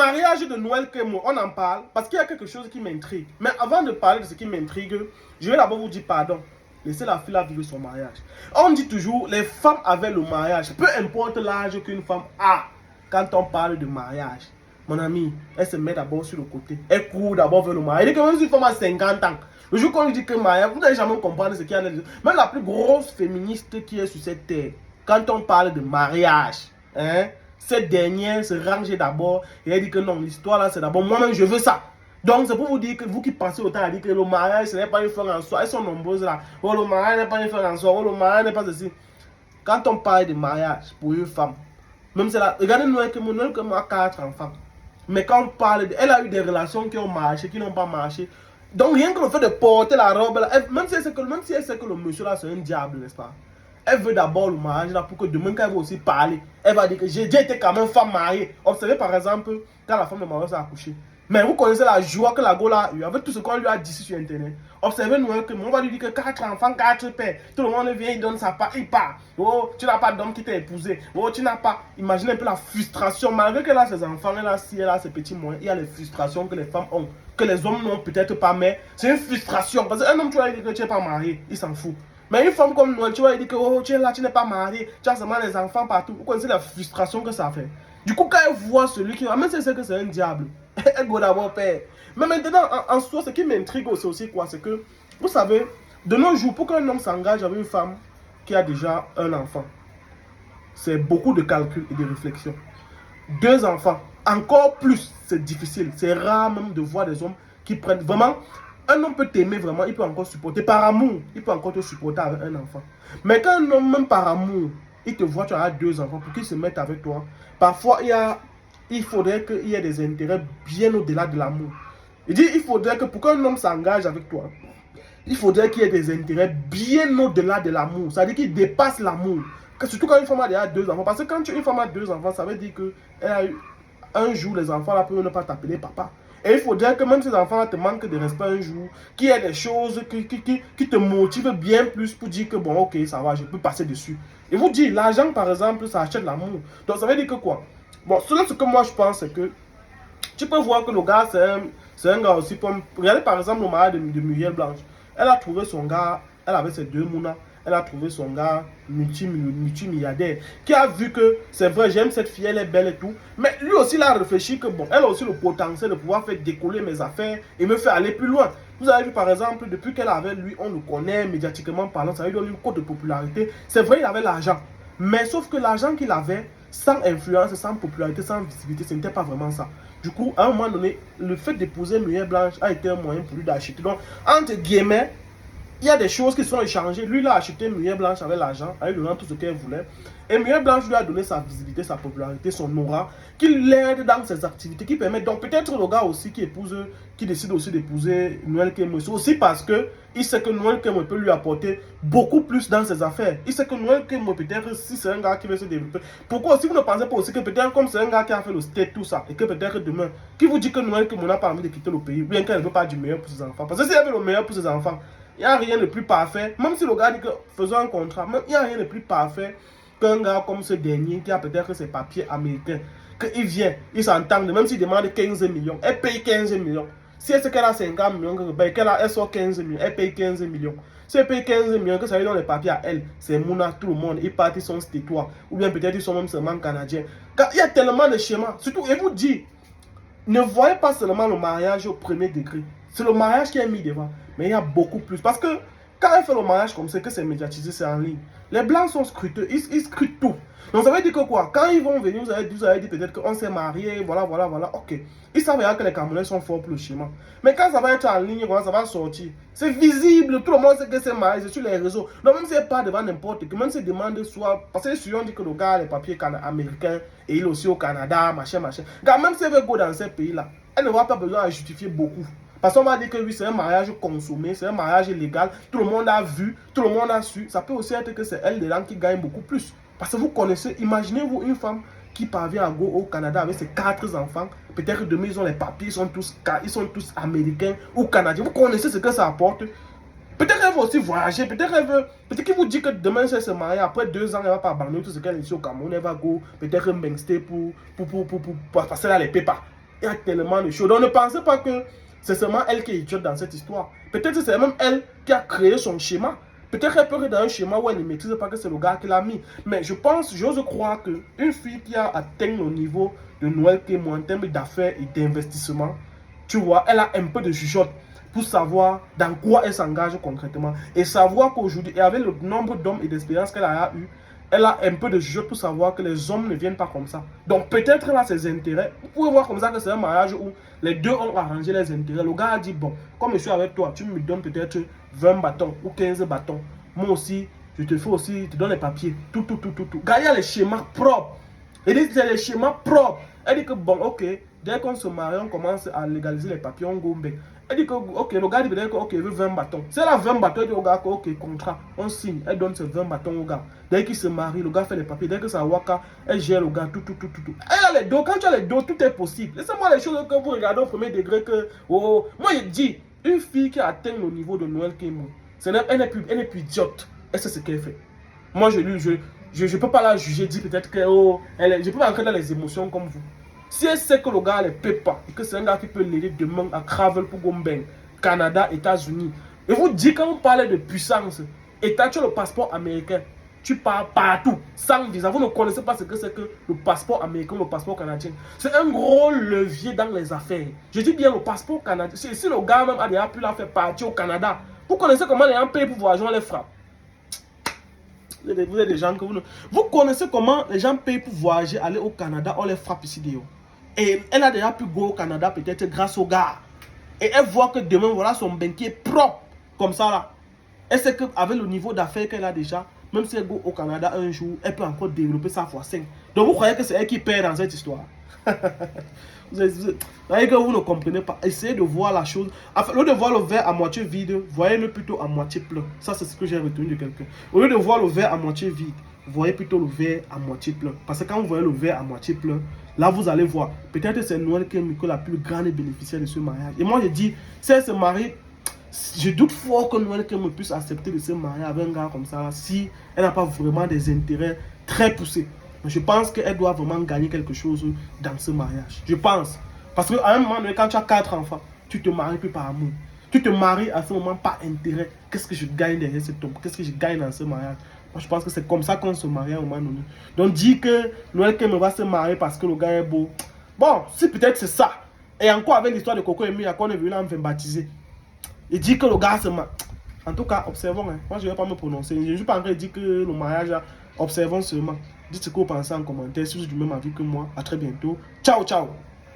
mariage de Noël Kemo, on en parle parce qu'il y a quelque chose qui m'intrigue. Mais avant de parler de ce qui m'intrigue, je vais d'abord vous dire pardon. Laissez la fille vivre son mariage. On dit toujours, les femmes avaient le mariage. Peu importe l'âge qu'une femme a, quand on parle de mariage, mon ami, elle se met d'abord sur le côté. Elle court d'abord vers le mariage. Elle dit que même si une femme a 50 ans, le jour qu'on lui dit que mariage, vous n'allez jamais comprendre ce qu'il y a là. Même la plus grosse féministe qui est sur cette terre, quand on parle de mariage, hein, cette dernière se range d'abord et elle dit que non, l'histoire là c'est d'abord moi-même je veux ça. Donc c'est pour vous dire que vous qui pensez autant à dire que le mariage ce n'est pas une fin en soi, elles sont nombreuses là. Oh, le mariage n'est pas une fin en soi, oh, le mariage n'est pas ceci. Quand on parle de mariage pour une femme, même c'est là, regardez Noël que moi a 4 enfants. Mais quand on parle elle a eu des relations qui ont marché, qui n'ont pas marché. Donc rien que le fait de porter la robe là, même si elle sait que le monsieur là c'est un diable, n'est-ce pas? Elle veut d'abord le mariage là pour que demain quand elle va aussi parler, elle va dire que j'ai déjà été quand même femme mariée. Observez par exemple quand la femme de mariage s'est accouchée. Mais vous connaissez la joie que la Gola a eu avec tout ce qu'on lui a dit sur internet. Observez Noël que on va lui dire que 4 enfants, 4 pères. Tout le monde vient, il donne sa part, il part. Oh, tu n'as pas d'homme qui t'a épousé. Oh, tu n'as pas. Imaginez un peu la frustration. Malgré qu'elle a ses enfants, elle a ses petits moyens, il y a les frustrations que les femmes ont, que les hommes n'ont peut-être pas, mais c'est une frustration. Parce qu'un homme, tu vas lui dire que tu n'es pas marié, il s'en fout. Mais une femme comme Noël, tu vas lui dire que oh, tu es là, tu n'es pas marié, tu as seulement les enfants partout. Vous connaissez la frustration que ça fait. Du coup, quand elle voit celui qui va, même si elle sait que c'est un diable, elle go d'abord père. Mais maintenant, en soi, ce qui m'intrigue aussi quoi, c'est que, vous savez, de nos jours, pour qu'un homme s'engage avec une femme qui a déjà un enfant, c'est beaucoup de calculs et de réflexion. 2 enfants, encore plus, c'est difficile. C'est rare même de voir des hommes qui prennent vraiment. Un homme peut t'aimer vraiment, il peut encore supporter. Par amour, il peut encore te supporter avec un enfant. Mais quand un homme, même par amour, il te voit, tu as 2 enfants, pour qu'ils se mettent avec toi, parfois il faudrait qu'il y ait des intérêts bien au-delà de l'amour. Il dit, il faudrait que pour qu'un homme s'engage avec toi, il faudrait qu'il y ait des intérêts bien au-delà de l'amour. C'est-à-dire qu'il dépasse l'amour. Surtout quand une femme a déjà 2 enfants. Parce que quand une femme a 2 enfants, ça veut dire qu'elle a eu un jour, les enfants là peuvent ne pas t'appeler papa. Et il faudrait que même ces enfants te manquent de respect un jour, qu'il y ait des choses qui te motivent bien plus pour dire que bon, ok, ça va, je peux passer dessus. Et vous dites, l'argent par exemple, ça achète l'amour. Donc ça veut dire que quoi? Bon, ce que moi je pense, c'est que tu peux voir que le gars, c'est un gars aussi. Regardez par exemple le mariage de Muriel Blanche. Elle a trouvé son gars, elle avait ses 2 mounas. Elle a trouvé son gars multimilliardaire qui a vu que c'est vrai, j'aime cette fille, elle est belle et tout. Mais lui aussi, il a réfléchi que bon, elle a aussi le potentiel de pouvoir faire décoller mes affaires et me faire aller plus loin. Vous avez vu par exemple, depuis qu'elle avait lui, on le connaît médiatiquement parlant, ça lui donne une cote de popularité. C'est vrai, il avait l'argent. Mais sauf que l'argent qu'il avait, sans influence, sans popularité, sans visibilité, ce n'était pas vraiment ça. Du coup, à un moment donné, le fait d'épouser Muriel Blanche a été un moyen pour lui d'acheter. Donc, entre guillemets, il y a des choses qui sont échangées. Lui, il a acheté Muriel Blanche avec l'argent, avec lui tout ce qu'elle voulait. Et Muriel Blanche lui a donné sa visibilité, sa popularité, son aura, qui l'aide dans ses activités, qui permet. Donc peut-être le gars aussi qui décide aussi d'épouser Noël Kemo, c'est aussi parce que il sait que Noël Kemo peut lui apporter beaucoup plus dans ses affaires. Il sait que Noël Kemo, peut-être si c'est un gars qui veut se développer. Pourquoi aussi vous ne pensez pas aussi que peut-être comme c'est un gars qui a fait le state, tout ça, et que peut-être demain, qui vous dit que Noël Kemo n'a pas envie de quitter le pays, bien qu'elle ne veut pas du meilleur pour ses enfants. Parce que s'il avait le meilleur pour ses enfants, il n'y a rien de plus parfait. Même si le gars dit que faisons un contrat, il n'y a rien de plus parfait qu'un gars comme ce dernier qui a peut-être ses papiers américains. Qu'il vient, il s'entend, même s'il demande 15 millions, elle paye 15 millions. Si elle sait qu'elle a 50 millions, elle sort 15 millions, elle paye 15 millions. Si elle paye 15 millions, que ça lui donne les papiers à elle, c'est Mouna, tout le monde, ils partent, ils sont stétois. Ou bien peut-être ils sont même seulement canadiens. Car il y a tellement de schémas. Surtout, et vous dit, ne voyez pas seulement le mariage au premier degré. C'est le mariage qui est mis devant. Mais il y a beaucoup plus. Parce que quand elle fait le mariage comme ça, que c'est médiatisé, c'est en ligne. Les blancs sont scruteux, ils scrutent tout. Donc ça veut dire que quoi? Quand ils vont venir, vous avez dit peut-être qu'on s'est marié, voilà, ok. Ils savent que les Camerounais sont forts pour le schéma. Mais quand ça va être en ligne, voilà, ça va sortir. C'est visible, tout le monde sait que c'est marié, c'est sur les réseaux. Donc même si elle part devant n'importe qui, même si elle demande soit... Parce que si on dit que le gars a les papiers américains et il est aussi au Canada, machin. Car même si elle veut go dans ces pays-là, elle n'aura pas besoin de justifier beaucoup. Parce qu'on va dire que oui, c'est un mariage consommé, c'est un mariage légal, tout le monde a vu, tout le monde a su. Ça peut aussi être que c'est elle dedans qui gagne beaucoup plus. Parce que vous connaissez, imaginez-vous une femme qui parvient à go au Canada avec ses 4 enfants. Peut-être demain, ils ont les papiers, ils sont tous américains ou canadiens. Vous connaissez ce que ça apporte. Peut-être qu'elle veut aussi voyager, peut-être qu'il vous dit que demain, si elle se marie, après 2 ans, elle va pas abandonner tout ce qu'elle est ici au Cameroun, elle va go, peut-être m'ingster pour passer là les pépas. Il y a tellement de choses. Donc ne pensez pas que c'est seulement elle qui est idiote dans cette histoire. Peut-être que c'est même elle qui a créé son schéma. Peut-être qu'elle peut être dans un schéma où elle ne maîtrise pas que c'est le gars qui l'a mis. Mais je pense, j'ose croire qu'une fille qui a atteint le niveau de Noël Kemo en termes d'affaires et d'investissement, tu vois, elle a un peu de jugeote pour savoir dans quoi elle s'engage concrètement. Et savoir qu'aujourd'hui, et avec le nombre d'hommes et d'expériences qu'elle a eu, elle a un peu de jugeote pour savoir que les hommes ne viennent pas comme ça. Donc peut-être elle a ses intérêts. Vous pouvez voir comme ça que c'est un mariage où les deux ont arrangé les intérêts. Le gars a dit, bon, comme je suis avec toi, tu me donnes peut-être 20 bâtons ou 15 bâtons. Moi aussi, je te fais aussi, je te donne les papiers. Tout. Gars, il y a les schémas propres. Elle dit, c'est les schémas propres. Elle dit que, bon, ok, dès qu'on se marie, on commence à légaliser les papiers, on go back. Elle dit que, ok, le gars dit peut-être que, ok, il veut 20 bâtons. Si elle a 20 bâtons, elle dit au gars que, ok, contrat, on signe. Elle donne ses 20 bâtons au gars. Dès qu'il se marie, le gars fait les papiers. Dès que ça waka, elle gère le gars, tout. Elle a les dos. Quand tu as les dos, tout est possible. Laissez-moi les choses que vous regardez au premier degré que, oh, moi, je dis, une fille qui a atteint le niveau de Noël Kemo, elle n'est plus idiote. Et c'est ce qu'elle fait. Moi, je ne peux pas la juger, dire peut-être que, oh, je ne peux pas entrer dans les émotions comme vous. Si elle sait que le gars ne paie pas et que c'est un gars qui peut l'aider demain à Travel pour Gomben, Canada, États-Unis, et vous dites quand vous parlez de puissance, et tu as le passeport américain, tu pars partout, sans visa. Vous ne connaissez pas ce que c'est que le passeport américain, le passeport canadien. C'est un gros levier dans les affaires. Je dis bien le passeport canadien. Si le gars même a déjà pu la faire partir au Canada, vous connaissez comment les gens payent pour voyager, on les frappe. Vous êtes des gens que vous connaissez comment les gens payent pour voyager, aller au Canada, on les frappe ici dehors. Et elle a déjà pu go au Canada peut-être grâce au gars. Et elle voit que demain, voilà son banquier propre, comme ça là. Elle sait qu'avec le niveau d'affaires qu'elle a déjà, même si elle go au Canada un jour, elle peut encore développer ça fois 5. Donc vous croyez que c'est elle qui perd dans cette histoire? Vous voyez que vous ne comprenez pas. Essayez de voir la chose. Enfin, au lieu de voir le verre à moitié vide, voyez-le plutôt à moitié plein. Ça, c'est ce que j'ai retenu de quelqu'un. Au lieu de voir le verre à moitié vide, voyez plutôt le verre à moitié plein. Parce que quand vous voyez le verre à moitié plein, là, vous allez voir. Peut-être que c'est Noël Kemo la plus grande bénéficiaire de ce mariage. Et moi, je dis, si elle se marie, je doute fort que Noël Kemo puisse accepter de se marier avec un gars comme ça, si elle n'a pas vraiment des intérêts très poussés. Je pense qu'elle doit vraiment gagner quelque chose dans ce mariage. Je pense. Parce qu'à un moment donné, quand tu as 4 enfants, tu te maries plus par amour. Tu te maries à ce moment par intérêt. Qu'est-ce que je gagne derrière cet homme? Qu'est-ce que je gagne dans ce mariage? Moi, je pense que c'est comme ça qu'on se marie à un moment donné. Donc, dire que Noël Kemo va se marier parce que le gars est beau. Bon, si peut-être c'est ça. Et encore avec l'histoire de Coco et Mia qu'on est venu là me baptiser. Et dire que le gars se marie. En tout cas, observons. Hein. Moi, je ne vais pas me prononcer. Je ne suis pas en train de dire que le mariage, observons seulement. Dites ce que vous pensez en commentaire. Si vous êtes du même avis que moi, à très bientôt. Ciao, ciao.